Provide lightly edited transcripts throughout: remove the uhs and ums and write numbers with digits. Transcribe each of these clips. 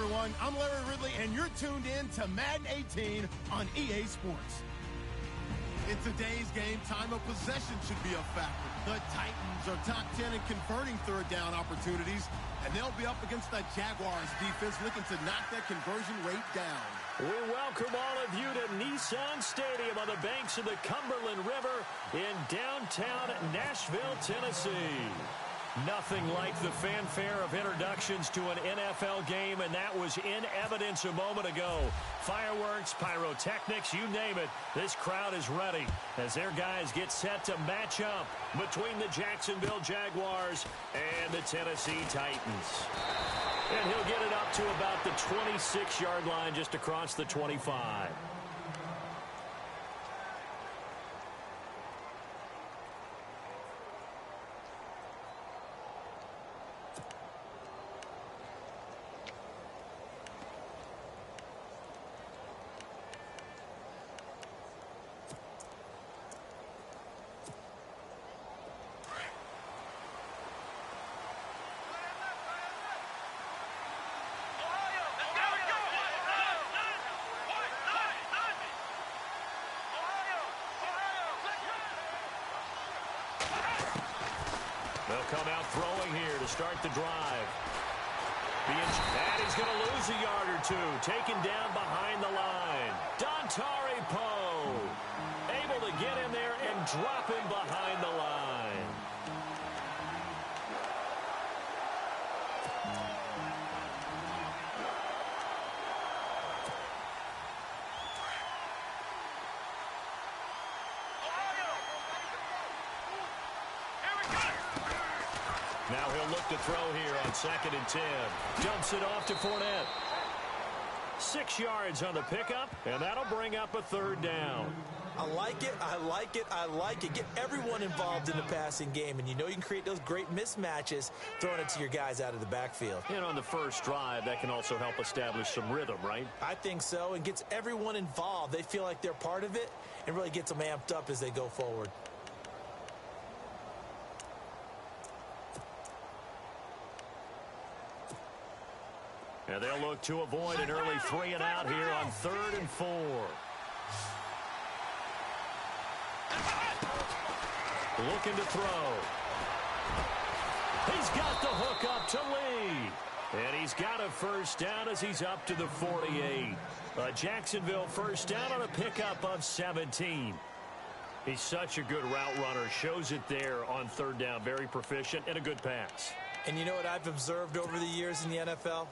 everyone. I'm Larry Ridley, and you're tuned in to Madden 18 on EA Sports. In today's game, time of possession should be a factor. The Titans are top 10 in converting third down opportunities, and they'll be up against the Jaguars defense looking to knock that conversion rate down. We welcome all of you to Nissan Stadium on the banks of the Cumberland River in downtown Nashville, Tennessee. Nothing like the fanfare of introductions to an NFL game, and that was in evidence a moment ago. Fireworks, pyrotechnics, you name it. This crowd is ready as their guys get set to match up between the Jacksonville Jaguars and the Tennessee Titans. And he'll get it up to about the 26-yard line just across the 25. They'll come out throwing here to start the drive. And he's going to lose a yard or two. Taken down behind the line. Dontari Poe able to get in there and drop him behind the line. Now he'll look to throw here on 2nd and 10. Dumps it off to Fournette. 6 yards on the pickup, and that'll bring up a 3rd down. I like it, I like it, I like it. Get everyone involved in the passing game, and you know you can create those great mismatches throwing it to your guys out of the backfield. And on the first drive, that can also help establish some rhythm, right? I think so, and gets everyone involved. They feel like they're part of it, and really gets them amped up as they go forward. And they'll look to avoid an early 3 and out here on 3rd and 4. Looking to throw. He's got the hook up to Lee. And he's got a 1st down as he's up to the 48. A Jacksonville 1st down on a pickup of 17. He's such a good route runner. Shows it there on 3rd down. Very proficient and a good pass. And you know what I've observed over the years in the NFL?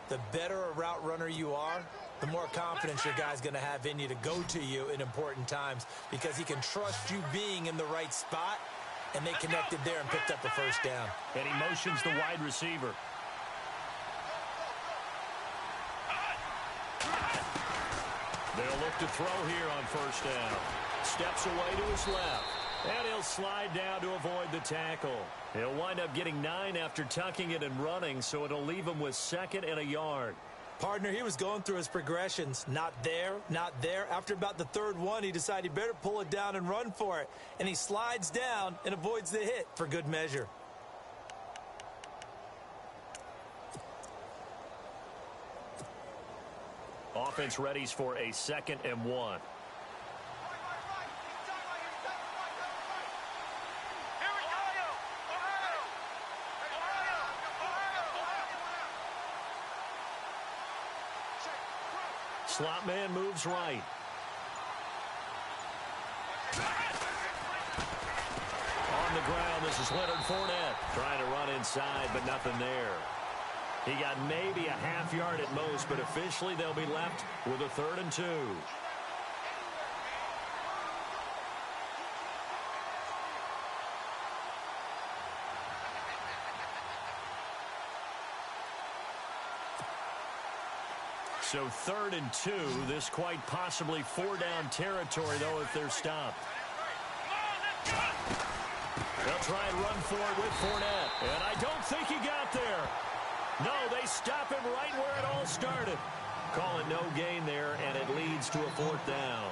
The better a route runner you are, the more confidence your guy's going to have in you to go to you in important times because he can trust you being in the right spot, and they connected there and picked up a 1st down. And he motions the wide receiver. They'll look to throw here on 1st down. Steps away to his left. And he'll slide down to avoid the tackle. He'll wind up getting 9 after tucking it and running, so it'll leave him with 2nd and a yard. Partner, he was going through his progressions. Not there, not there. After about the 3rd one, he decided he better pull it down and run for it. And he slides down and avoids the hit for good measure. Offense readies for a 2nd and 1. Slot man moves right. On the ground, this is Leonard Fournette. Trying to run inside, but nothing there. He got maybe a half yard at most, but officially they'll be left with a 3rd and 2. So 3rd and 2, this quite possibly 4-down territory, though, if they're stopped. They'll try and run for it with Fournette, and I don't think he got there. No, they stop him right where it all started. Calling no gain there, and it leads to a 4th down.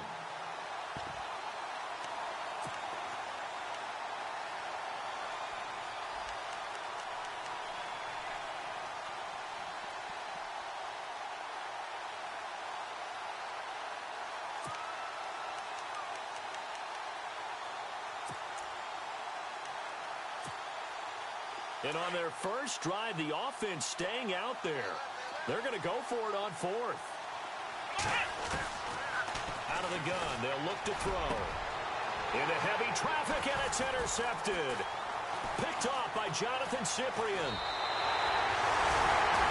And on their first drive, the offense staying out there. They're going to go for it on fourth. Out of the gun, they'll look to throw. Into heavy traffic, and it's intercepted. Picked off by Jonathan Cyprien.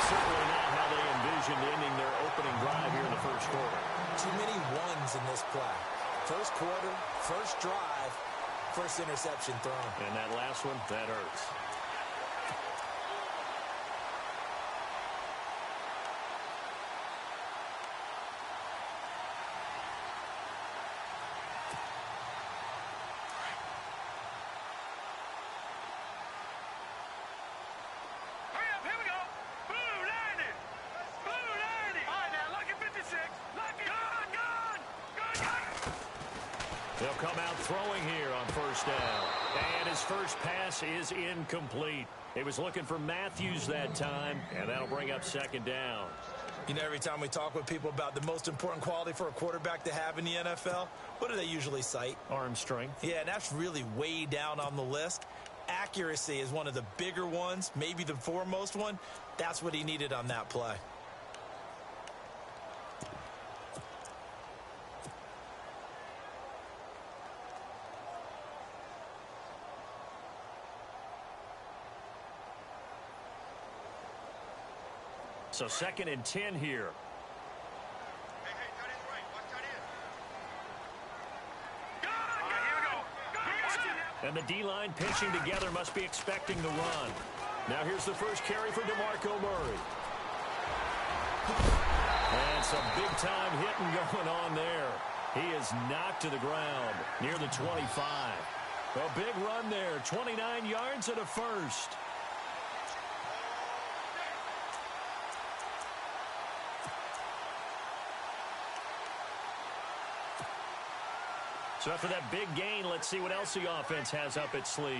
Certainly not how they envisioned ending their opening drive here in the first quarter. Too many ones in this play. First quarter, first drive, first interception thrown. And that last one, that hurts. They'll come out throwing here on first down. And his first pass is incomplete. He was looking for Matthews that time, and that'll bring up second down. You know, every time we talk with people about the most important quality for a quarterback to have in the NFL, what do they usually cite? Arm strength. Yeah, and that's really way down on the list. Accuracy is one of the bigger ones, maybe the foremost one. That's what he needed on that play. So 2nd and 10 here. And the D-line pinching together must be expecting the run. Now here's the first carry for DeMarco Murray. And some big-time hitting going on there. He is knocked to the ground near the 25. A big run there, 29 yards and a first. So after that big gain, let's see what else the offense has up its sleeve.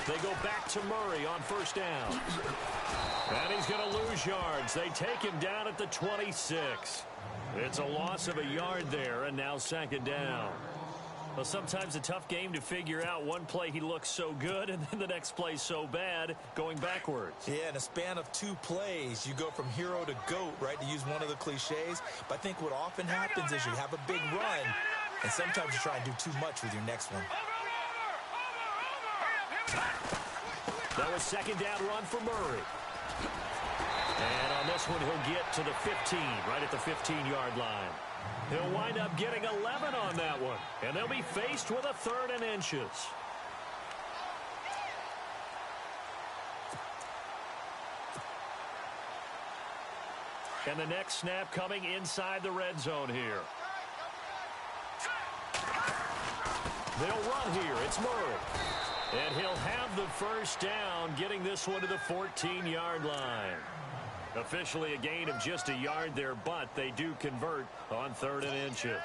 They go back to Murray on first down. And he's going to lose yards. They take him down at the 26. It's a loss of a yard there, and now second down. Well, sometimes a tough game to figure out. One play he looks so good, and then the next play so bad, going backwards. Yeah, in a span of 2 plays, you go from hero to GOAT, right, to use one of the cliches. But I think what often happens is you have a big run, and sometimes you try and do too much with your next one. That was second down run for Murray. And on this one, he'll get to the 15, right at the 15-yard line. He'll wind up getting 11 on that one, and they'll be faced with a 3rd and inches. And the next snap coming inside the red zone here. They'll run here. It's Murray. And he'll have the first down, getting this one to the 14-yard line. Officially a gain of just a yard there, but they do convert on 3rd and inches.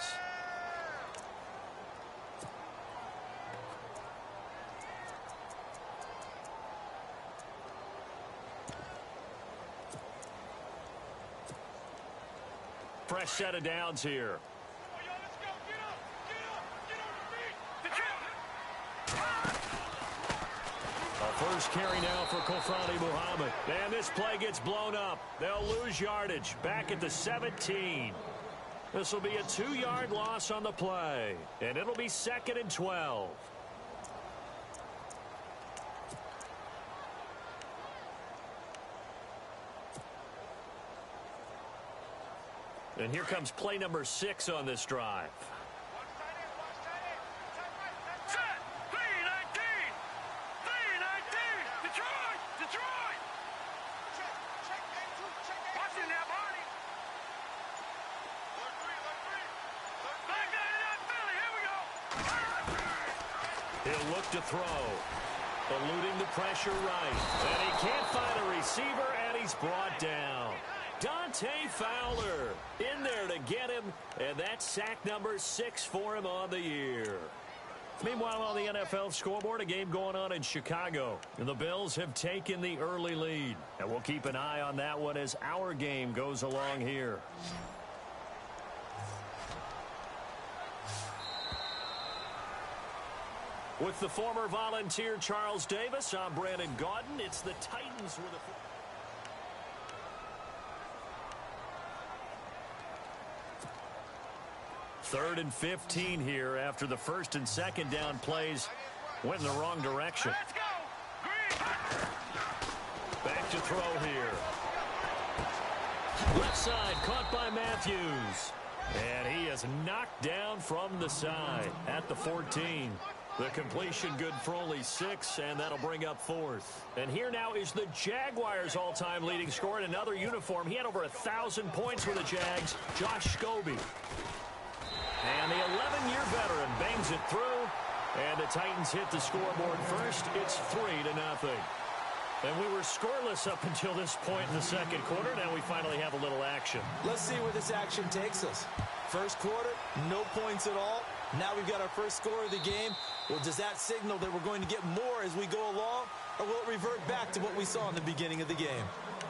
Fresh set of downs here. First carry now for Kofrani Muhammad. And this play gets blown up. They'll lose yardage back at the 17. This will be a 2-yard loss on the play. And it'll be 2nd and 12. And here comes play number 6 on this drive. He'll look to throw. Eluding the pressure right. And he can't find a receiver, and he's brought down. Dante Fowler in there to get him, and that's sack number 6 for him on the year. Meanwhile, on the NFL scoreboard, a game going on in Chicago. And the Bills have taken the early lead. And we'll keep an eye on that one as our game goes along here. With the former Volunteer Charles Davis, I'm Brandon Gaudin. It's the Titans with a... 3rd and 15 here after the 1st and 2nd down plays went in the wrong direction. Back to throw here. Left side caught by Matthews. And he is knocked down from the side at the 14. The completion good for only 6, and that'll bring up 4th. And here now is the Jaguars' all-time leading scorer in another uniform. He had over 1,000 points with the Jags, Josh Scobie. And the 11-year veteran bangs it through, and the Titans hit the scoreboard first. It's 3-0. And we were scoreless up until this point in the 2nd quarter. Now we finally have a little action. Let's see where this action takes us. First quarter, no points at all. Now we've got our first score of the game. Well, does that signal that we're going to get more as we go along, or will it revert back to what we saw in the beginning of the game?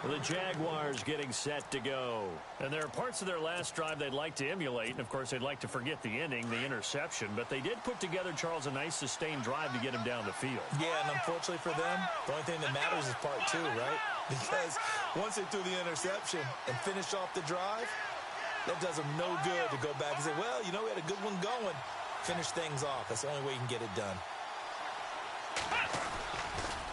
The Jaguars getting set to go. And there are parts of their last drive they'd like to emulate. And, of course, they'd like to forget the inning, the interception. But they did put together, Charles, a nice sustained drive to get him down the field. Yeah, and unfortunately for them, the only thing that matters is part 2, right? Because once they threw the interception and finished off the drive, that does them no good to go back and say, well, you know, we had a good one going. Finish things off. That's the only way you can get it done.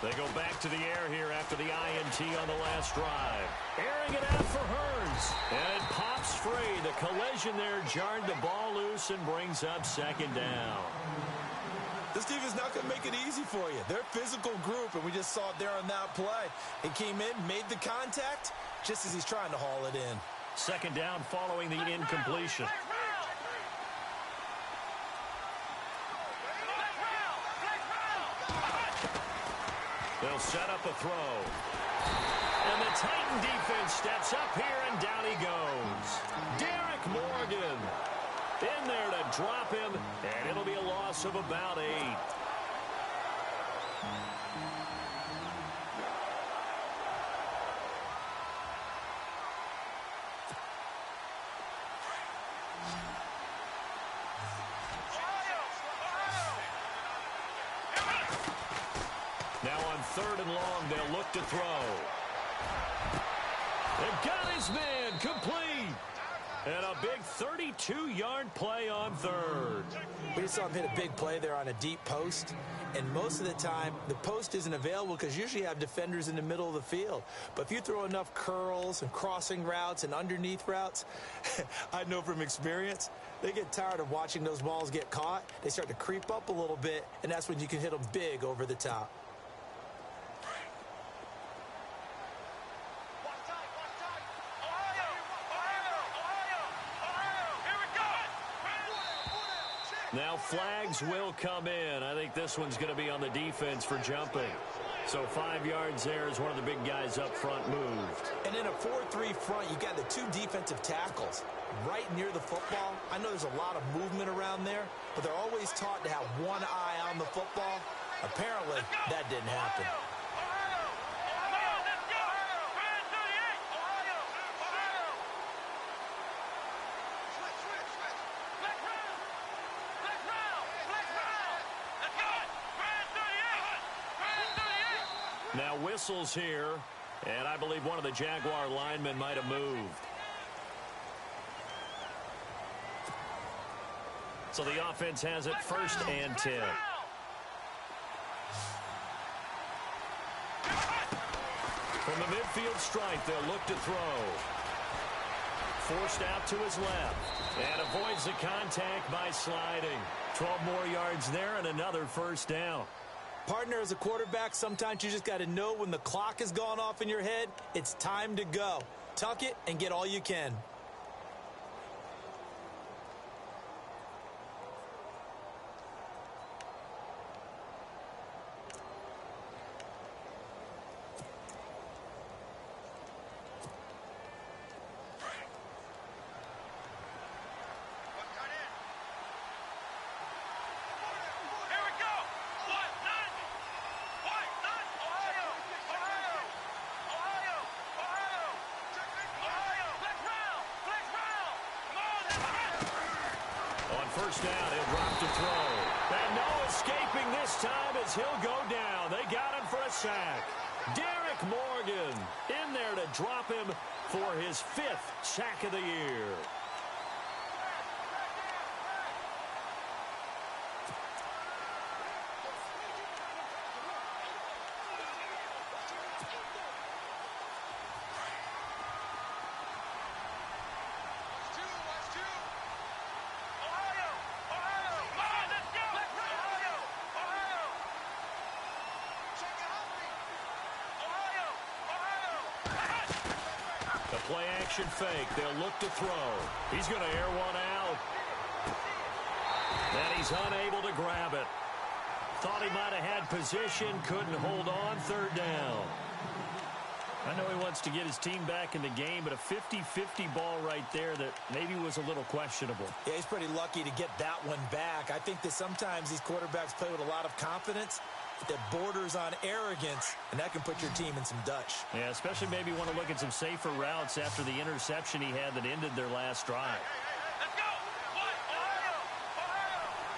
They go back to the air here after the INT on the last drive. Airing it out for Hearns. And it pops free. The collision there jarred the ball loose and brings up 2nd down. This team is not going to make it easy for you. They're a physical group, and we just saw it there on that play. It came in, made the contact, just as he's trying to haul it in. 2nd down following the incompletion. They'll set up a throw. And the Titan defense steps up here, and down he goes. Derek Morgan in there to drop him, and it'll be a loss of about 8. Now on 3rd and long, they'll look to throw. They've got his man complete. And a big 32-yard play on 3rd. We just saw him hit a big play there on a deep post. And most of the time, the post isn't available because usually you have defenders in the middle of the field. But if you throw enough curls and crossing routes and underneath routes, I know from experience, they get tired of watching those balls get caught. They start to creep up a little bit, and that's when you can hit them big over the top. Now flags will come in. I think this one's going to be on the defense for jumping. So 5 yards there as one of the big guys up front moved. And in a 4-3 front, you got the 2 defensive tackles right near the football. I know there's a lot of movement around there, but they're always taught to have one eye on the football. Apparently, that didn't happen. Now whistles here, and I believe one of the Jaguar linemen might have moved. So the offense has it 1st and 10. From the midfield stripe, they'll look to throw. Forced out to his left, and avoids the contact by sliding. 12 more yards there and another 1st down. Partner, as a quarterback, sometimes you just got to know when the clock has gone off in your head, it's time to go. Tuck it and get all you can. first down. He'll drop to throw. And no escaping this time as he'll go down. They got him for a sack. Derek Morgan in there to drop him for his 5th sack of the year. Play action fake. They'll look to throw. He's going to air one out. And he's unable to grab it. Thought he might have had position. Couldn't hold on. 3rd down. I know he wants to get his team back in the game, but a 50-50 ball right there that maybe was a little questionable. Yeah, he's pretty lucky to get that one back. I think that sometimes these quarterbacks play with a lot of confidence that borders on arrogance, and that can put your team in some Dutch. Yeah, especially maybe want to look at some safer routes after the interception he had that ended their last drive. Let's go! Ohio!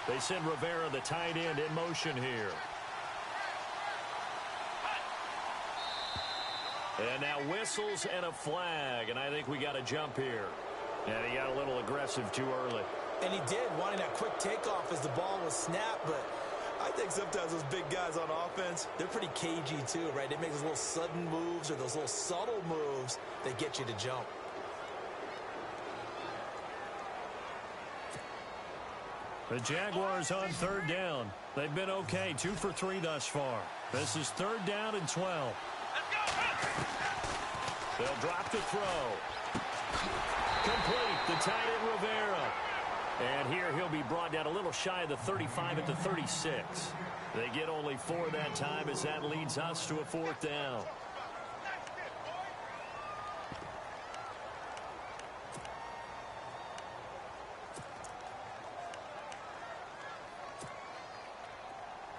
They send Rivera, the tight end, in motion here. And now whistles and a flag, and I think we got a jump here. And he got a little aggressive too early. And he did, wanting that quick takeoff as the ball was snapped, but I think sometimes those big guys on offense, they're pretty cagey too, right? They make those little sudden moves or those little subtle moves that get you to jump. The Jaguars on 3rd down. They've been okay, 2 for 3 thus far. This is 3rd down and 12. They'll drop the throw. Complete. The tight end Rivera. And here he'll be brought down a little shy of the 35 at the 36. They get only 4 that time as that leads us to a 4th down.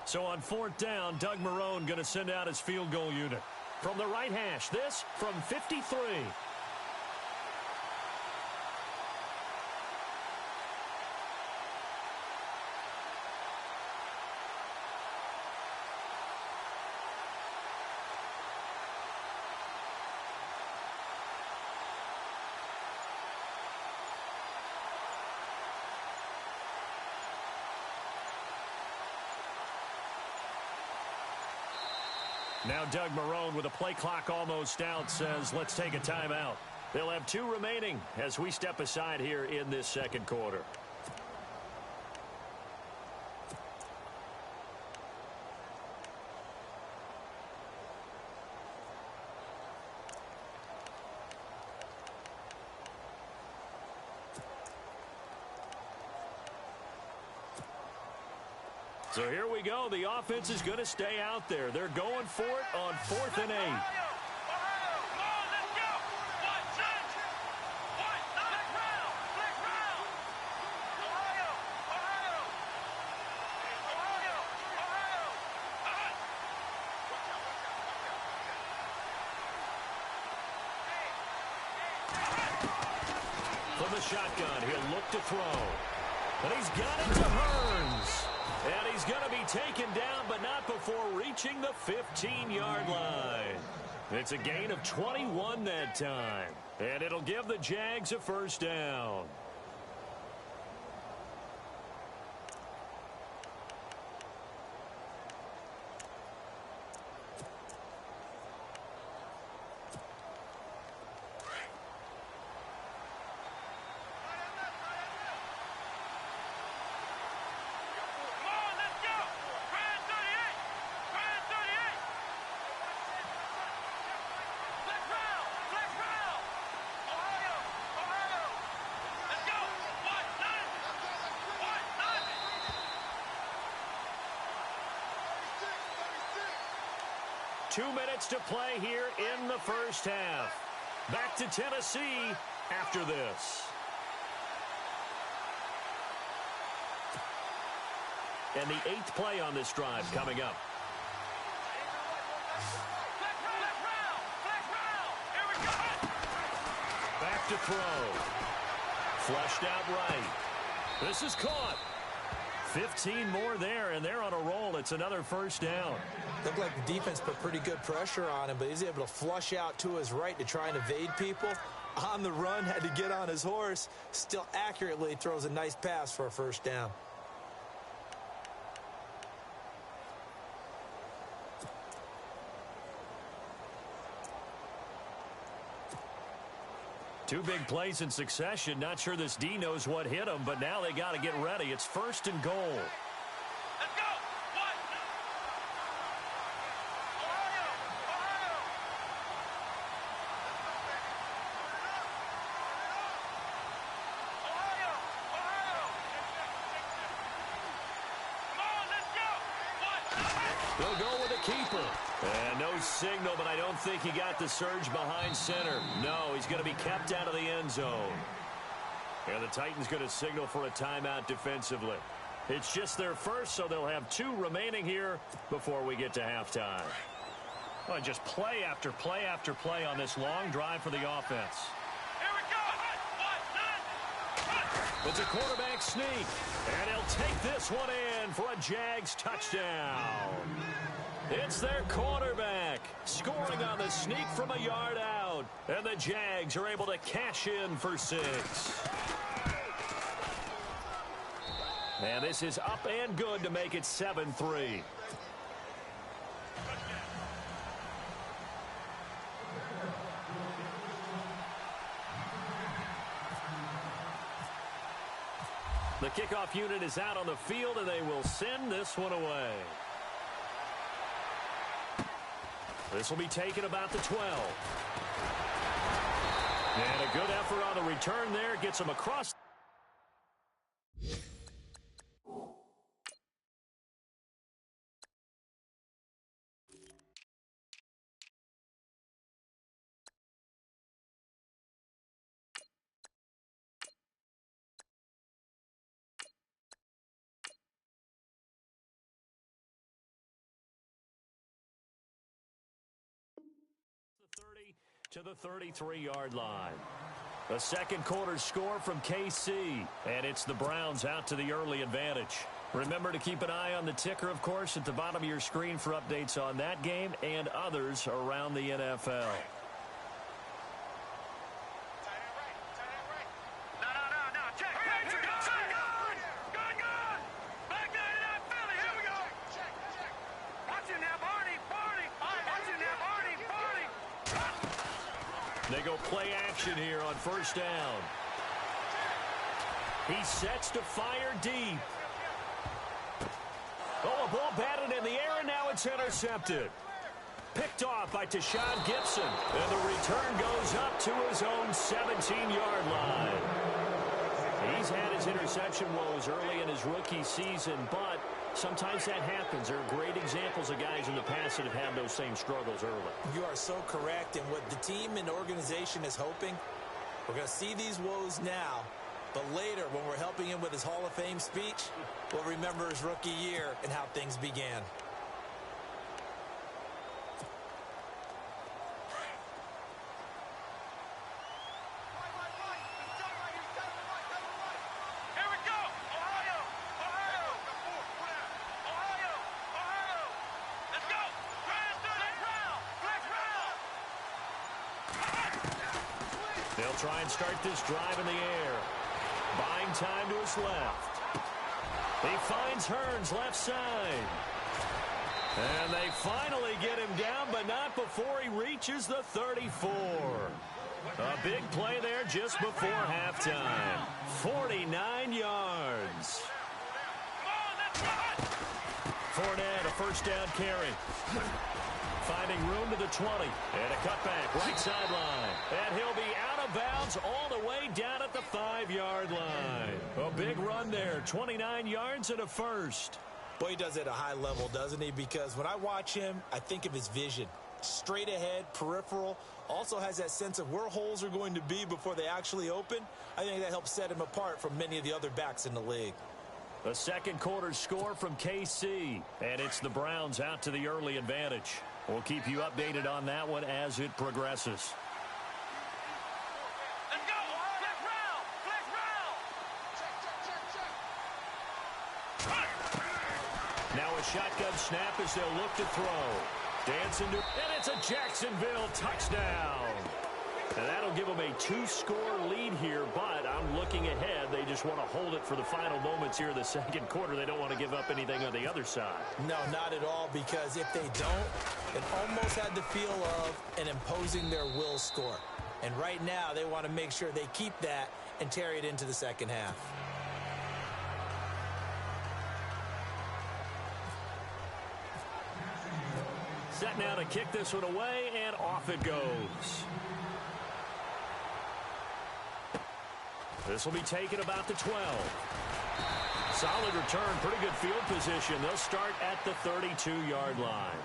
So on 4th down, Doug Marrone going to send out his field goal unit. From the right hash, this from 53. Now Doug Marrone, with a play clock almost out, says let's take a timeout. They'll have 2 remaining as we step aside here in this 2nd quarter. So here we go. The offense is going to stay out there. They're going for it on 4th and 8. From the shotgun, he'll look to throw. And he's got it to Hearns. And he's going to be taken down, but not before reaching the 15-yard line. It's a gain of 21 that time. And it'll give the Jags a 1st down. Two minutes to play here in the 1st half. Back to Tennessee after this. And the 8th play on this drive coming up. Back to throw. Flushed out right. This is caught. 15 more there, and they're on a roll. It's another first down. Looked like the defense put pretty good pressure on him, but he's able to flush out to his right to try and evade people. On the run, had to get on his horse. Still accurately throws a nice pass for a first down. Two big plays in succession. Not sure this D knows what hit him, but now they got to get ready. It's first and goal. Let's go. What? Ohio. Ohio. Ohio. Ohio. Come on, let's go. What? They'll go with a keeper. And no signal, but I don't think he got the surge behind center. No, he's going to be kept out of the end zone. And the Titans going to signal for a timeout defensively. It's just their first, so they'll have 2 remaining here before we get to halftime. Well, just play after play after play on this long drive for the offense. Here we go. It's a quarterback sneak, and he'll take this one in for a Jags touchdown. It's their quarterback scoring on the sneak from a yard out, and the Jags are able to cash in for 6. And this is up and good to make it 7-3. The kickoff unit is out on the field, and they will send this one away. This will be taken about the 12. And a good effort on the return there. Gets him across. To the 33-yard line. The second quarter score from KC, and it's the Browns out to the early advantage. Remember to keep an eye on the ticker, of course, at the bottom of your screen for updates on that game and others around the NFL. They go play action here on first down. He sets to fire deep. Oh, a ball batted in the air, and now it's intercepted. Picked off by Tashawn Gibson, and the return goes up to his own 17-yard line. He's had his interception woes early in his rookie season, but sometimes that happens. There are great examples of guys in the past that have had those same struggles early. You are so correct, and what the team and organization is hoping, we're going to see these woes now, but later when we're helping him with his Hall of Fame speech, we'll remember his rookie year and how things began. They'll try and start this drive in the air. Buying time to his left. He finds Hearns left side. And they finally get him down, but not before he reaches the 34. A big play there just before halftime. 49 yards. Fournette, a first down carry. Finding room to the 20. And a cutback, right sideline. And he'll be out of bounds all the way down at the 5-yard line. A big run there, 29 yards and a first. Boy, he does it at a high level, doesn't he? Because when I watch him, I think of his vision. Straight ahead, peripheral. Also has that sense of where holes are going to be before they actually open. I think that helps set him apart from many of the other backs in the league. The second quarter score from KC. And it's the Browns out to the early advantage. We'll keep you updated on that one as it progresses. Let's go! Flex round! Flex round! Check, check, check, check. Now a shotgun snap as they'll look to throw. Dancing to, and it's a Jacksonville touchdown. And that'll give them a 2-score lead here, but I'm looking ahead. They just want to hold it for the final moments here in the second quarter. They don't want to give up anything on the other side. No, not at all, because if they don't, it almost had the feel of an imposing their will score. And right now, they want to make sure they keep that and carry it into the second half. Set now to kick this one away, and off it goes. This will be taken about the 12. Solid return, pretty good field position. They'll start at the 32-yard line.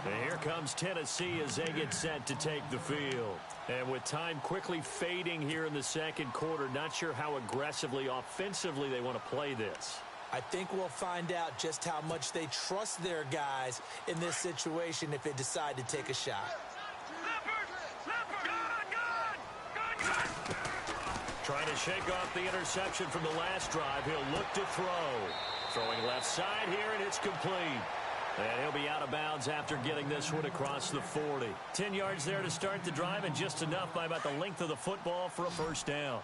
And here comes Tennessee as they get set to take the field. And with time quickly fading here in the second quarter, not sure how aggressively, offensively they want to play this. I think we'll find out just how much they trust their guys in this situation if they decide to take a shot. Trying to shake off the interception from the last drive. He'll look to throw. Throwing left side here, and it's complete. And he'll be out of bounds after getting this one across the 40. 10 yards there to start the drive, and just enough by about the length of the football for a first down.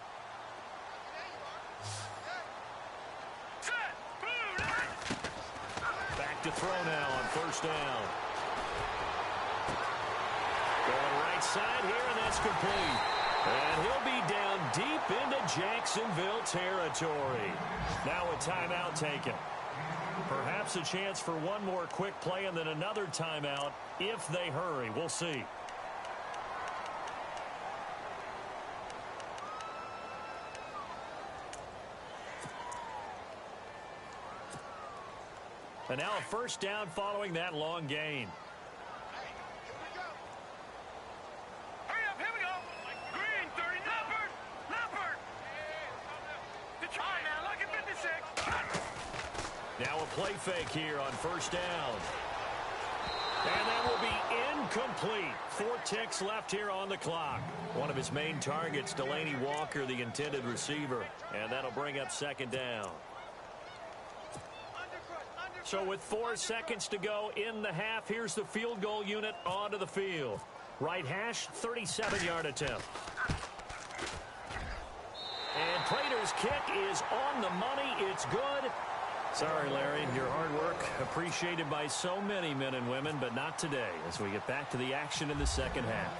Back to throw now on first down. Going right side here, and that's complete. And he'll be down deep into Jacksonville territory. Now a timeout taken. Perhaps a chance for one more quick play and then another timeout if they hurry. We'll see. And now a first down following that long gain. Now a play fake here on first down. And that will be incomplete. 4 ticks left here on the clock. One of his main targets, Delaney Walker, the intended receiver. And that'll bring up second down. So with 4 seconds to go in the half, here's the field goal unit onto the field. Right hash, 37-yard attempt. And Prater's kick is on the money. It's good. Sorry, Larry, your hard work appreciated by so many men and women, but not today as we get back to the action in the second half.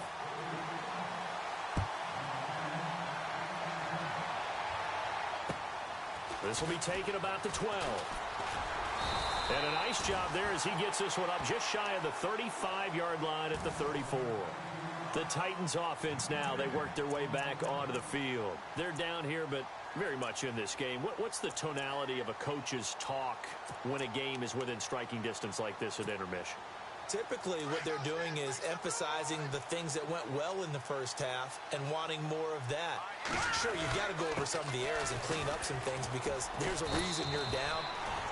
This will be taken about the 12. And a nice job there as he gets this one up just shy of the 35-yard line at the 34. The Titans offense now, they work their way back onto the field. They're down here, but very much in this game. What's the tonality of a coach's talk when a game is within striking distance like this at intermission? Typically, what they're doing is emphasizing the things that went well in the first half and wanting more of that. Sure, you've got to go over some of the errors and clean up some things because there's a reason you're down.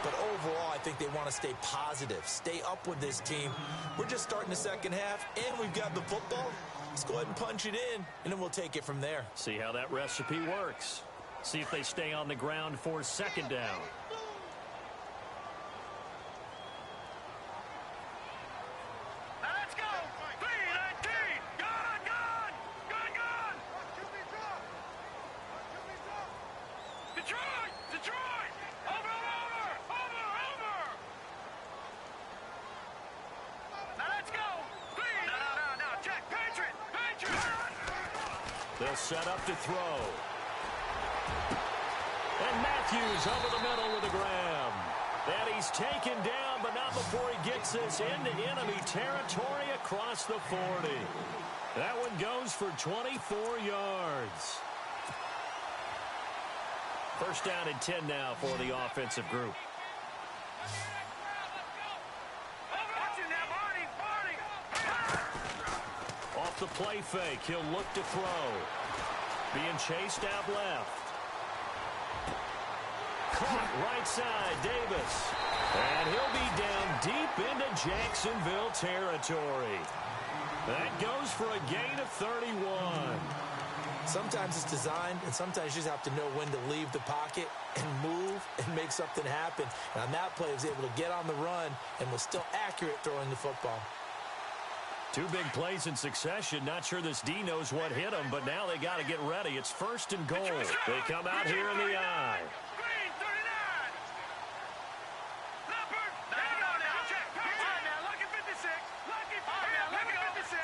But overall, I think they want to stay positive, stay up with this team. We're just starting the second half, and we've got the football. Let's go ahead and punch it in, and then we'll take it from there. See how that recipe works. See if they stay on the ground for second down. Let's go! 3-19! Gone! Gone! Gone! Gone! Detroit! Detroit! Over! Over! Over! Over! Now let's go! 3! No! Check! Patriot! Patriot! They'll set up to throw. And Matthews over the middle with a grab. And he's taken down, but not before he gets this into enemy territory across the 40. That one goes for 24 yards. First down and 10 now for the offensive group. Off the play fake, he'll look to throw. Being chased out left. Caught right side, Davis. And he'll be down deep into Jacksonville territory. That goes for a gain of 31. Sometimes it's designed, and sometimes you just have to know when to leave the pocket and move and make something happen. And on that play, he was able to get on the run and was still accurate throwing the football. Two big plays in succession. Not sure this D knows what hit him, but now they got to get ready. It's 1st and goal. They come out here in the I. Green, 39. Leopard. Now, check. Now, lucky 56. Lucky 56.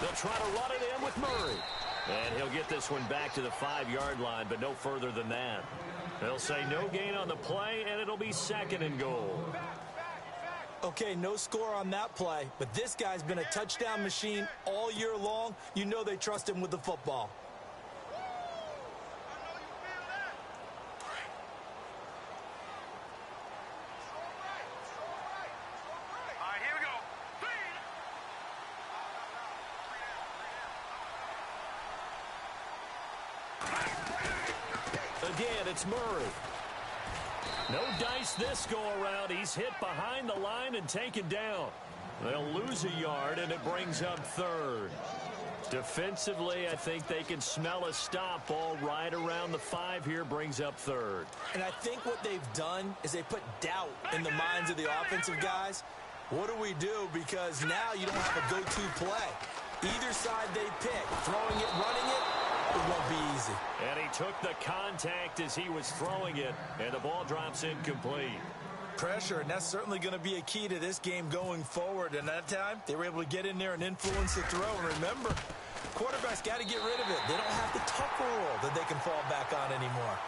They'll try to run it in with Murray. And he'll get this one back to the 5-yard line, but no further than that. They'll say no gain on the play, and it'll be 2nd and goal. Okay, no score on that play, but this guy's been a touchdown machine all year long. You know they trust him with the football. All right, here we go. Again, it's Murray. No dice this go-around. He's hit behind the line and taken down. They'll lose a yard, and it brings up 3rd. Defensively, I think they can smell a stop. Ball right around the 5 here, brings up 3rd. And I think what they've done is they put doubt in the minds of the offensive guys. What do we do? Because now you don't have a go-to play. Either side they pick, throwing it, running it, it won't be easy. And he took the contact as he was throwing it, and the ball drops incomplete. Pressure, and that's certainly going to be a key to this game going forward. And that time, they were able to get in there and influence the throw. And remember, quarterbacks got to get rid of it. They don't have the tougher role that they can fall back on anymore.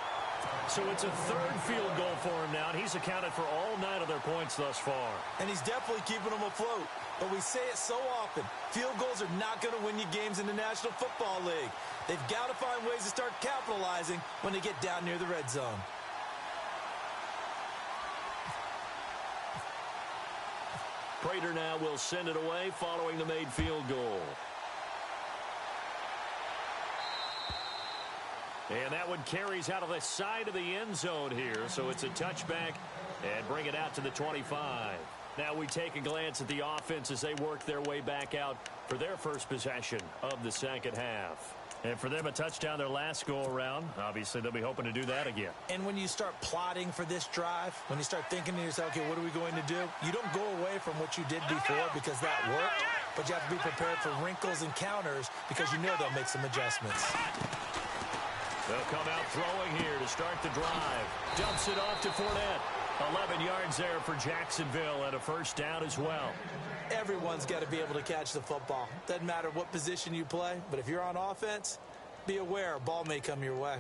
So it's a 3rd field goal for him now, and he's accounted for all 9 of their points thus far. And he's definitely keeping them afloat. But we say it so often, field goals are not going to win you games in the National Football League. They've got to find ways to start capitalizing when they get down near the red zone. Prater now will send it away following the made field goal. And that one carries out of the side of the end zone here, so it's a touchback and bring it out to the 25. Now we take a glance at the offense as they work their way back out for their first possession of the second half. And for them, a touchdown their last go-around. Obviously, they'll be hoping to do that again. And when you start plotting for this drive, when you start thinking to yourself, okay, what are we going to do? You don't go away from what you did before because that worked, but you have to be prepared for wrinkles and counters because you know they'll make some adjustments. They'll come out throwing here to start the drive. Dumps it off to Fournette. 11 yards there for Jacksonville and a first down as well. Everyone's got to be able to catch the football. Doesn't matter what position you play, but if you're on offense, be aware a ball may come your way.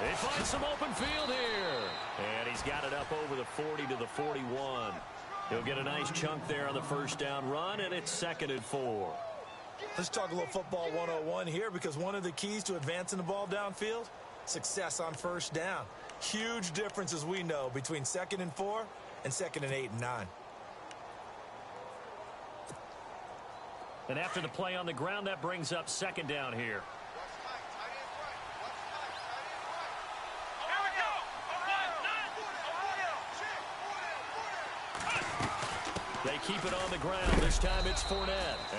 They find some open field here. And he's got it up over the 40 to the 41. He'll get a nice chunk there on the first down run, and it's 2nd and 4. Let's talk a little football 101 here, because one of the keys to advancing the ball downfield, success on first down. Huge difference, as we know, between 2nd and 4 and 2nd and 8 and 9. And after the play on the ground, that brings up 2nd down here. They keep it on the ground. This time it's Fournette.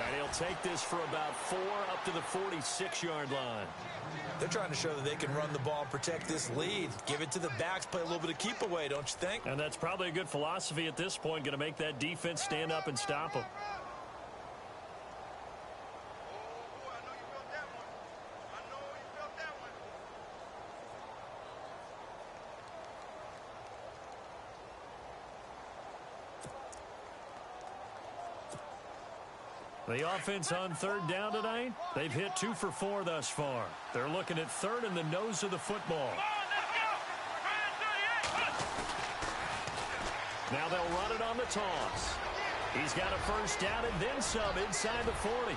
And he'll take this for about 4 up to the 46-yard line. They're trying to show that they can run the ball and protect this lead. Give it to the backs, play a little bit of keep away, don't you think? And that's probably a good philosophy at this point, going to make that defense stand up and stop them. The offense on 3rd down tonight, they've hit 2 for 4 thus far. They're looking at 3rd in the nose of the football. Now they'll run it on the toss. He's got a first down and then some inside the 40.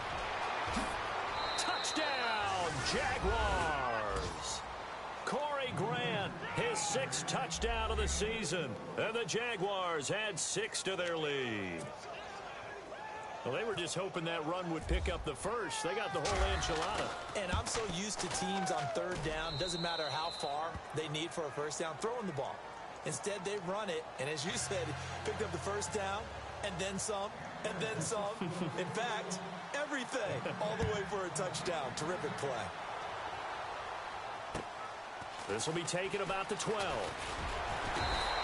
Touchdown, Jaguars. sixth touchdown of the season. And the Jaguars add 6 to their lead. Well, they were just hoping that run would pick up the first. They got the whole enchilada. And I'm so used to teams on third down, doesn't matter how far they need for a first down, throwing the ball. Instead, they run it, and as you said, picked up the first down, and then some, and then some. In fact, everything, all the way for a touchdown. Terrific play. This will be taken about the 12.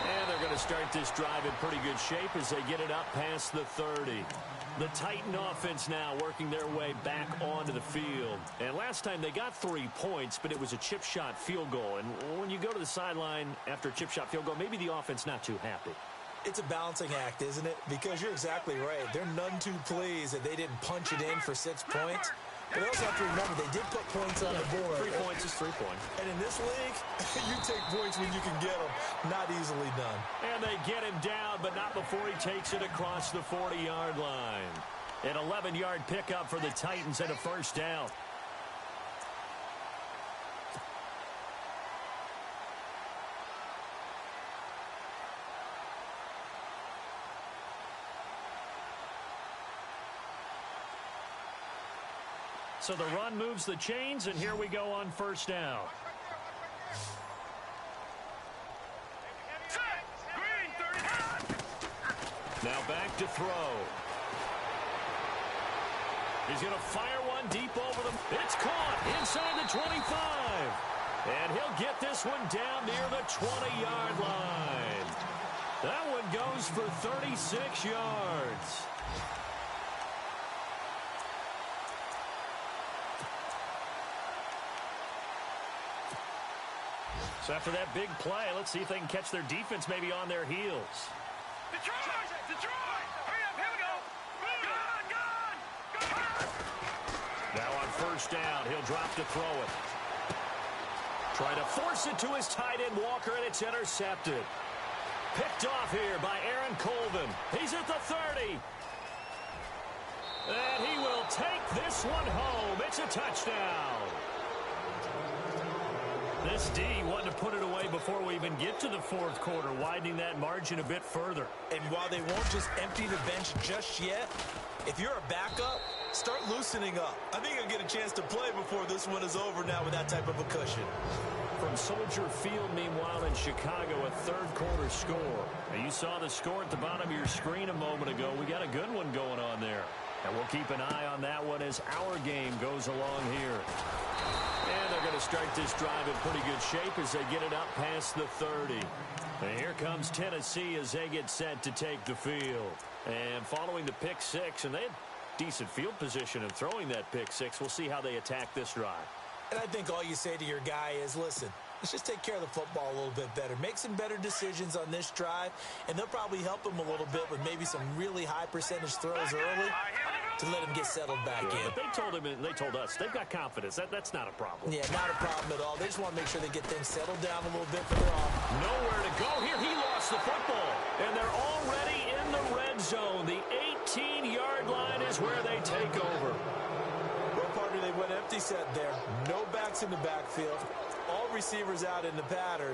And they're going to start this drive in pretty good shape as they get it up past the 30. The Titan offense now working their way back onto the field. And last time they got 3 points, but it was a chip shot field goal. And when you go to the sideline after a chip shot field goal, maybe the offense not too happy. It's a balancing act, isn't it? Because you're exactly right. They're none too pleased that they didn't punch it in for 6 points. But they also have to remember they did put points on the board. 3 points is 3 points. And in this league, you take points when you can get them. Not easily done. And they get him down, but not before he takes it across the 40-yard line. An 11-yard pickup for the Titans and a first down. So the run moves the chains, and here we go on first down. Now back to throw. He's going to fire one deep over them. It's caught inside the 25. And he'll get this one down near the 20-yard line. That one goes for 36 yards. So after that big play, let's see if they can catch their defense maybe on their heels. Detroit! Detroit! Hurry up, here we go! Gun! Now on first down, he'll drop to throw it. Trying to force it to his tight end, Walker, and it's intercepted. Picked off here by Aaron Colvin. He's at the 30. And he will take this one home. It's a touchdown. This D wanted to put it away before we even get to the fourth quarter, widening that margin a bit further. And while they won't just empty the bench just yet, if you're a backup, start loosening up. I think you'll get a chance to play before this one is over now with that type of a cushion. From Soldier Field, meanwhile, in Chicago, a third-quarter score. Now, you saw the score at the bottom of your screen a moment ago. We got a good one going on there. And we'll keep an eye on that one as our game goes along here. And they're going to start this drive in pretty good shape as they get it up past the 30. And here comes Tennessee as they get set to take the field. And following the pick six, and they had decent field position in throwing that pick six. We'll see how they attack this drive. And I think all you say to your guy is, listen, let's just take care of the football a little bit better. Make some better decisions on this drive, and they'll probably help him a little bit with maybe some really high percentage throws early to let him get settled back in. But they told him, and they told us, they've got confidence. That's not a problem. Yeah, not a problem at all. They just want to make sure they get things settled down a little bit for their off. Nowhere to go here. He lost the football, and they're already in the red zone. The 18-yard line is where they take over. Well, partner, they went empty set there. No backs in the backfield. All receivers out in the pattern.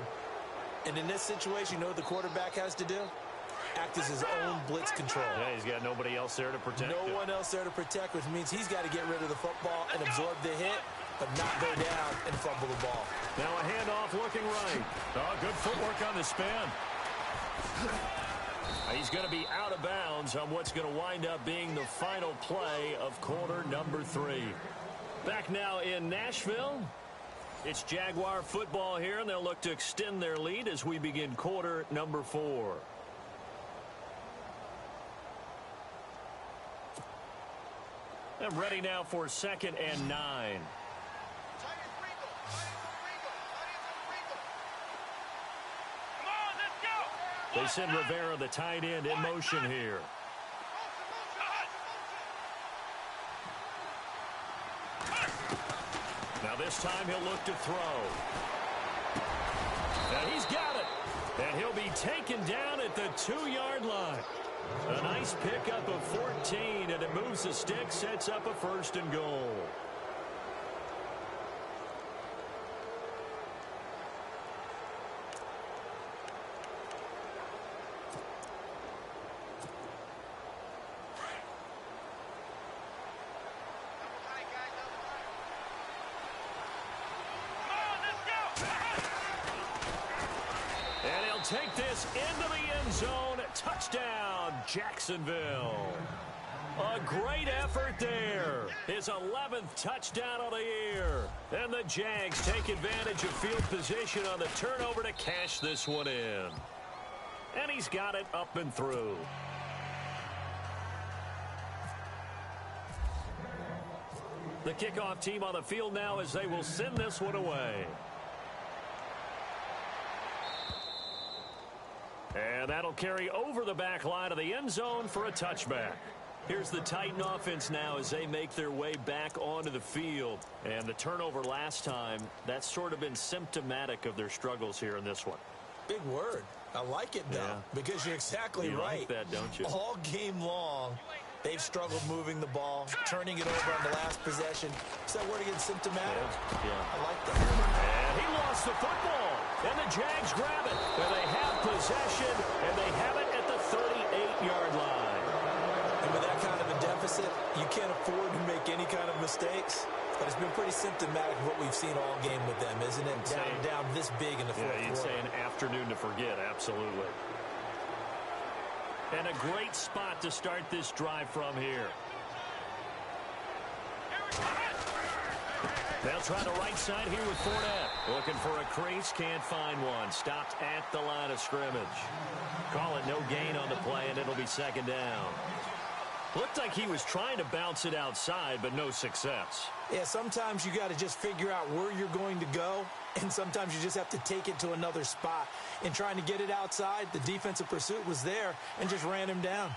And in this situation, you know what the quarterback has to do? Act as his own blitz control. Yeah, he's got nobody else there to protect him. No one else there to protect, which means he's got to get rid of the football and absorb the hit, but not go down and fumble the ball. Now a handoff looking right. Oh, good footwork on the spin. He's going to be out of bounds on what's going to wind up being the final play of quarter number 3. Back now in Nashville. It's Jaguar football here, and they'll look to extend their lead as we begin quarter number 4. And ready now for 2nd and 9. They send Rivera, the tight end, in motion here. Now this time he'll look to throw. And he's got it. And he'll be taken down at the 2-yard line. A nice pickup of 14, and it moves the stick, sets up a 1st and goal. take this into the end zone. Touchdown, Jacksonville. A great effort there. His 11th touchdown of the year. And the Jags take advantage of field position on the turnover to cash this one in. And he's got it up and through. The kickoff team on the field now as they will send this one away. And that'll carry over the back line of the end zone for a touchback. Here's the Titan offense now as they make their way back onto the field. And the turnover last time, that's sort of been symptomatic of their struggles here in this one. Big word. I like it, though, because you're exactly right. You like that, don't you? All game long, they've struggled moving the ball, turning it over on the last possession. Is that word again, symptomatic? Yeah. I like that. And he lost the football. And the Jags grab it. And they have possession, and they have it at the 38-yard line. And with that kind of a deficit, you can't afford to make any kind of mistakes. But it's been pretty symptomatic of what we've seen all game with them, isn't it? Down this big in the fourth quarter. You'd say an afternoon to forget, absolutely. And a great spot to start this drive from here. They'll try the right side here with Fournette. Looking for a crease, can't find one. Stopped at the line of scrimmage. Call it no gain on the play, and it'll be second down. Looked like he was trying to bounce it outside, but no success. Yeah, sometimes you got to just figure out where you're going to go, and sometimes you just have to take it to another spot. In trying to get it outside, the defensive pursuit was there and just ran him down.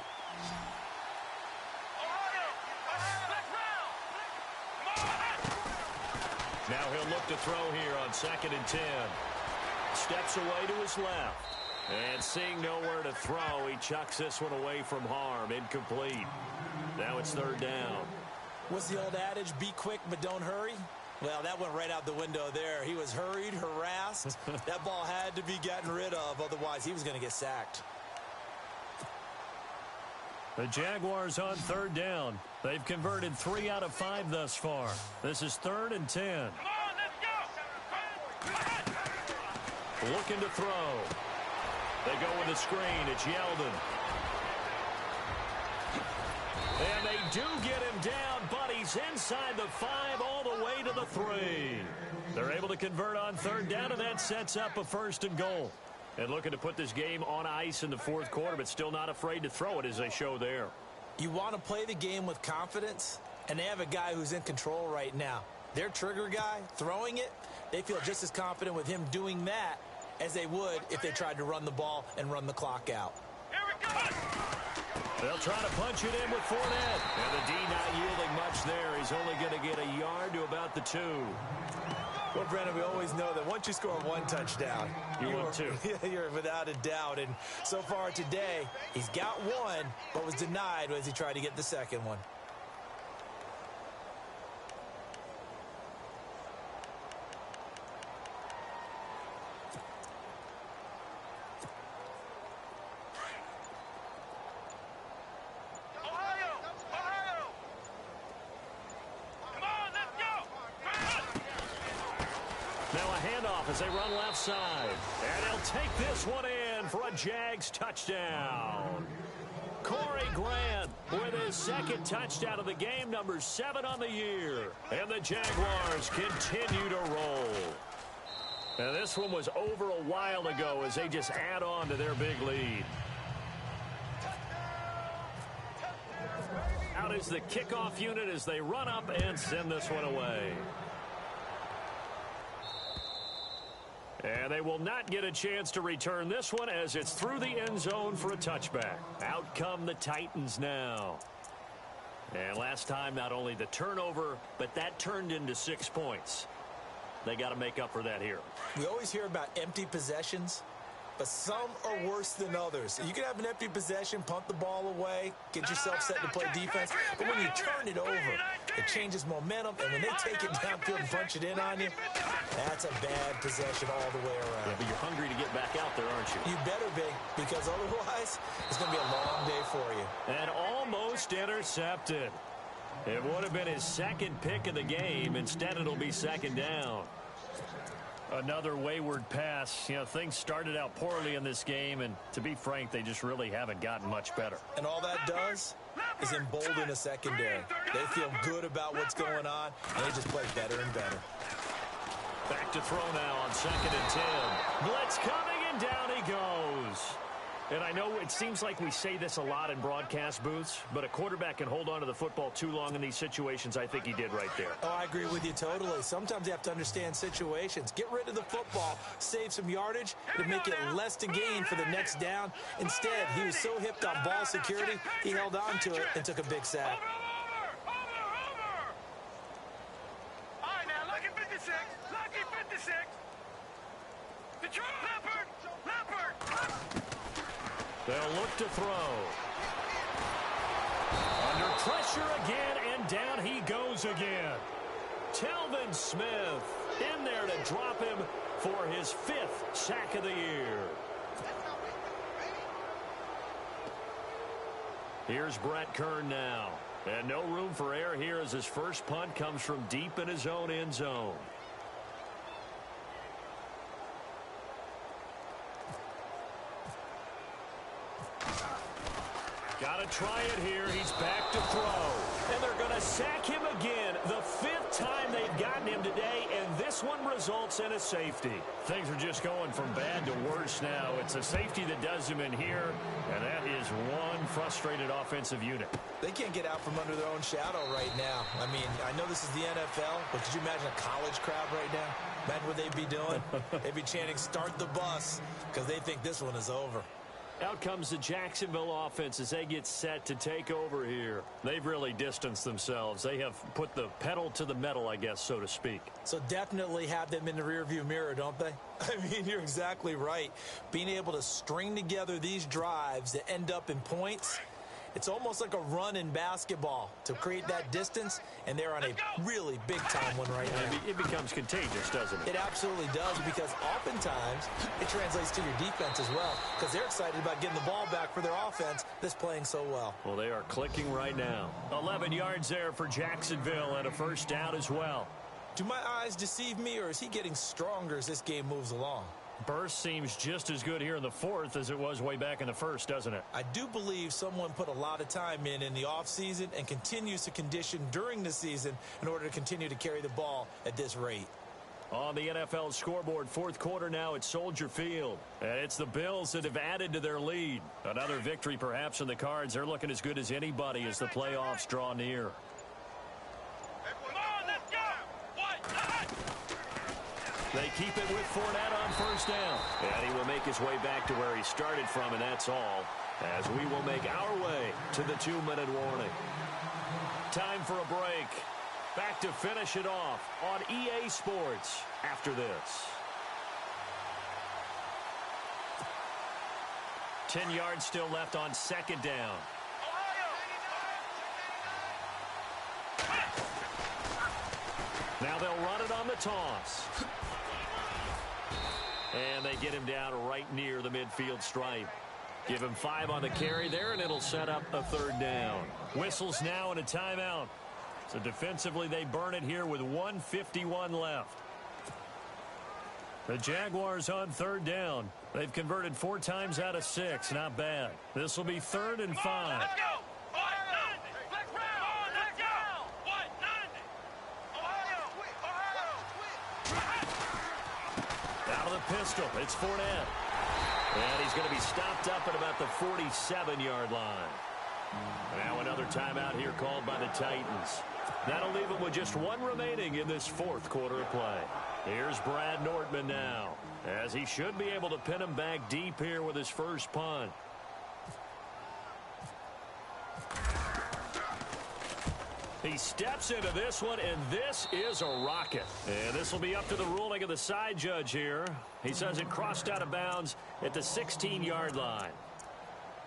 Now he'll look to throw here on 2nd and 10. Steps away to his left. And seeing nowhere to throw, he chucks this one away from harm. Incomplete. Now it's 3rd down. What's the old adage, be quick but don't hurry? Well, that went right out the window there. He was hurried, harassed. That ball had to be gotten rid of, otherwise he was going to get sacked. The Jaguars on 3rd down. They've converted 3 out of 5 thus far. This is 3rd and 10. Come on, let's go. Looking to throw. They go with the screen. It's Yeldon. And they do get him down, but he's inside the 5 all the way to the 3. They're able to convert on 3rd down, and that sets up a 1st and goal. And looking to put this game on ice in the 4th quarter, but still not afraid to throw it as they show there. You want to play the game with confidence, and they have a guy who's in control right now. Their trigger guy, throwing it, they feel just as confident with him doing that as they would if they tried to run the ball and run the clock out. Here we go. They'll try to punch it in with Fournette. And the D not yielding much there. He's only going to get a yard to about the 2. Well, Brennan, we always know that once you score 1 touchdown, you're without a doubt. And so far today, he's got 1, but was denied as he tried to get the 2nd one. As they run left side. And he'll take this one in for a Jags touchdown. Corey Grant with his 2nd touchdown of the game, number 7 on the year. And the Jaguars continue to roll. And this one was over a while ago as they just add on to their big lead. Out is the kickoff unit as they run up and send this one away. And they will not get a chance to return this one as it's through the end zone for a touchback. Out come the Titans now. And last time, not only the turnover, but that turned into 6 points. They got to make up for that here. We always hear about empty possessions, but some are worse than others. You can have an empty possession, punt the ball away, get yourself set to play defense, but when you turn it over, it changes momentum, and when they take it downfield and punch it in on you, that's a bad possession all the way around. Yeah, but you're hungry to get back out there, aren't you? You better be, because otherwise, it's going to be a long day for you. And almost intercepted. It would have been his 2nd pick of the game. Instead, it'll be 2nd down. Another wayward pass. You know, things started out poorly in this game, and to be frank, they just really haven't gotten much better. And all that does is embolden a secondary. They feel good about what's going on, and they just play better and better. Back to throw now on 2nd and 10. Blitz coming, and down he goes. And I know it seems like we say this a lot in broadcast booths, but a quarterback can hold on to the football too long in these situations. I think he did right there. Oh, I agree with you totally. Sometimes you have to understand situations. Get rid of the football, save some yardage, to make it less to gain for the next down. Instead, he was so hipped on ball security, he held on to it and took a big sack. Over! All right, now, lucky 56. Lucky 56. Detroit, Leopard! They'll look to throw. Under pressure again, and down he goes again. Telvin Smith in there to drop him for his 5th sack of the year. Here's Brett Kern now. And no room for error here as his first punt comes from deep in his own end zone. Got to try it here. He's back to throw. And they're going to sack him again. The 5th time they've gotten him today, and this one results in a safety. Things are just going from bad to worse now. It's a safety that does him in here, and that is one frustrated offensive unit. They can't get out from under their own shadow right now. I mean, I know this is the NFL, but could you imagine a college crowd right now? Imagine what they'd be doing. They'd be chanting, "Start the bus," because they think this one is over. Out comes the Jacksonville offense as they get set to take over here. They've really distanced themselves. They have put the pedal to the metal, I guess, so to speak. So definitely have them in the rearview mirror, don't they? I mean, you're exactly right. Being able to string together these drives that end up in points, it's almost like a run in basketball to create that distance, and they're on a really big-time one right now. It becomes contagious, doesn't it? It absolutely does, because oftentimes it translates to your defense as well, because they're excited about getting the ball back for their offense that's playing so well. Well, they are clicking right now. 11 yards there for Jacksonville and a first down as well. Do my eyes deceive me, or is he getting stronger as this game moves along? Burst seems just as good here in the 4th as it was way back in the 1st, doesn't it? I do believe someone put a lot of time in the offseason and continues to condition during the season in order to continue to carry the ball at this rate. On the NFL scoreboard, 4th quarter now at Soldier Field. And it's the Bills that have added to their lead. Another victory perhaps in the cards. They're looking as good as anybody as the playoffs draw near. They keep it with Fournette on first down. And he will make his way back to where he started from, and that's all, as we will make our way to the 2-minute warning. Time for a break. Back to finish it off on EA Sports after this. 10 yards still left on 2nd down. Now they'll run it on the toss. And they get him down right near the midfield stripe. Give him 5 on the carry there, and it'll set up a 3rd down. Whistles now and a timeout. So defensively, they burn it here with 1:51 left. The Jaguars on 3rd down. They've converted 4 times out of 6. Not bad. This will be 3rd and 5. Let's go! Pistol. It's Fournette. And he's going to be stopped up at about the 47-yard line. Now another timeout here called by the Titans. That'll leave them with just 1 remaining in this 4th quarter of play. Here's Brad Nortman now, as he should be able to pin him back deep here with his first punt. He steps into this one, and this is a rocket. And this will be up to the ruling of the side judge here. He says it crossed out of bounds at the 16-yard line.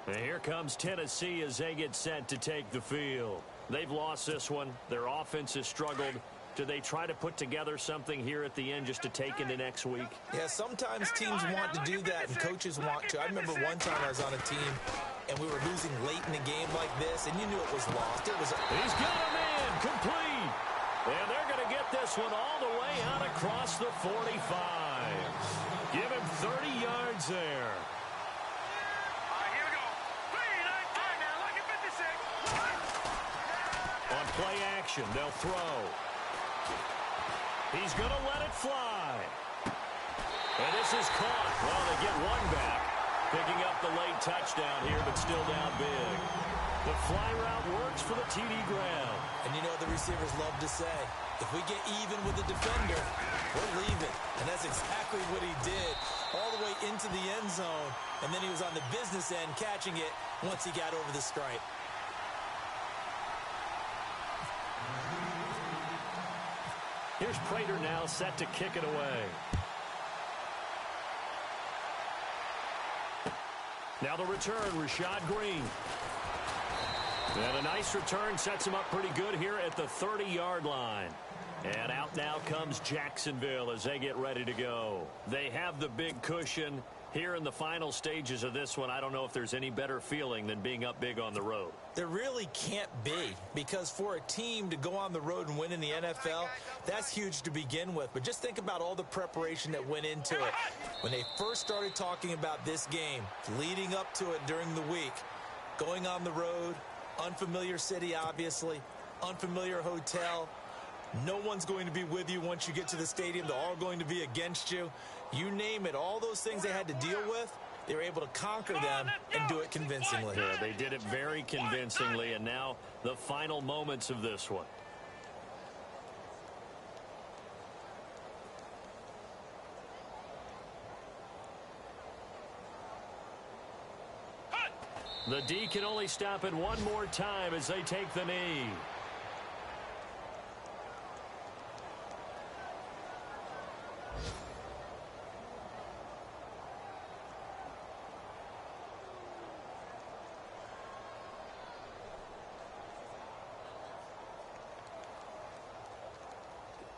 And here comes Tennessee as they get set to take the field. They've lost this one. Their offense has struggled. Do they try to put together something here at the end just to take into next week? Yeah, sometimes teams want to do that, and coaches want to. I remember one time I was on a team, and we were losing late in a game like this, and you knew it was lost. He's got him in, complete. And they're going to get this one all the way out across the 45. drives. Give him 30 yards there. All right, here we go. 3-9-5 now. Lucky 56. On play action, they'll throw. He's going to let it fly. And this is caught. Well, they get one back. Picking up the late touchdown here, but still down big. The fly route works for the TD grab. And you know what the receivers love to say? If we get even with the defender, we're leaving. And that's exactly what he did. All the way into the end zone. And then he was on the business end catching it once he got over the stripe. Here's Prater now set to kick it away. Now the return, Rashad Green. And a nice return sets him up pretty good here at the 30-yard line. And out now comes Jacksonville as they get ready to go. They have the big cushion. Here in the final stages of this one, I don't know if there's any better feeling than being up big on the road. There really can't be, because for a team to go on the road and win in the NFL, that's huge to begin with. But just think about all the preparation that went into it. When they first started talking about this game, leading up to it during the week, going on the road, unfamiliar city, obviously, unfamiliar hotel. No one's going to be with you once you get to the stadium. They're all going to be against you. You name it, all those things they had to deal with, they were able to conquer them and do it convincingly. Yeah, they did it very convincingly, and now the final moments of this one. The D can only stop it one more time as they take the knee.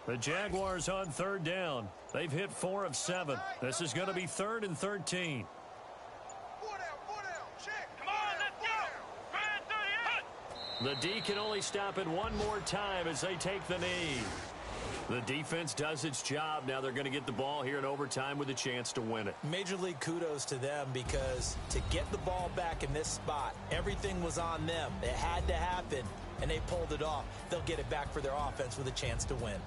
The Jaguars on third down. They've hit 4 of 7. This is going to be 3rd and 13. The D can only stop it one more time as they take the knee. The defense does its job. Now they're going to get the ball here in overtime with a chance to win it. Major league kudos to them, because to get the ball back in this spot, everything was on them. It had to happen, and they pulled it off. They'll get it back for their offense with a chance to win.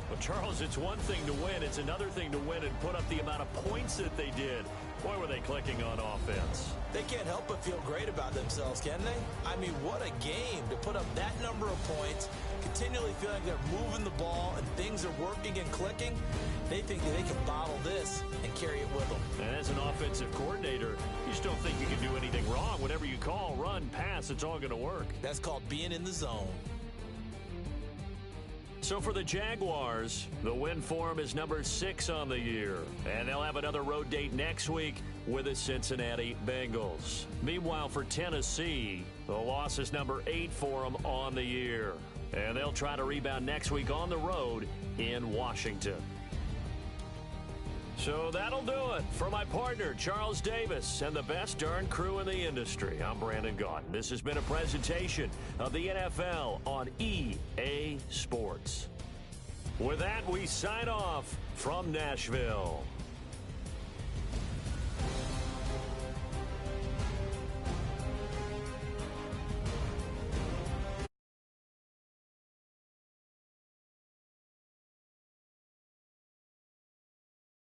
Well, Charles, it's one thing to win. It's another thing to win and put up the amount of points that they did. Boy, were they clicking on offense. They can't help but feel great about themselves, can they? I mean, what a game to put up that number of points, continually feel like they're moving the ball and things are working and clicking. They think that they can bottle this and carry it with them. And as an offensive coordinator, you just don't think you can do anything wrong. Whatever you call, run, pass, it's all going to work. That's called being in the zone. So for the Jaguars, the win for them is number 6 on the year. And they'll have another road date next week with the Cincinnati Bengals. Meanwhile, for Tennessee, the loss is number 8 for them on the year. And they'll try to rebound next week on the road in Washington. So that'll do it for my partner, Charles Davis, and the best darn crew in the industry. I'm Brandon Gaudin. This has been a presentation of the NFL on EA Sports. With that, we sign off from Nashville.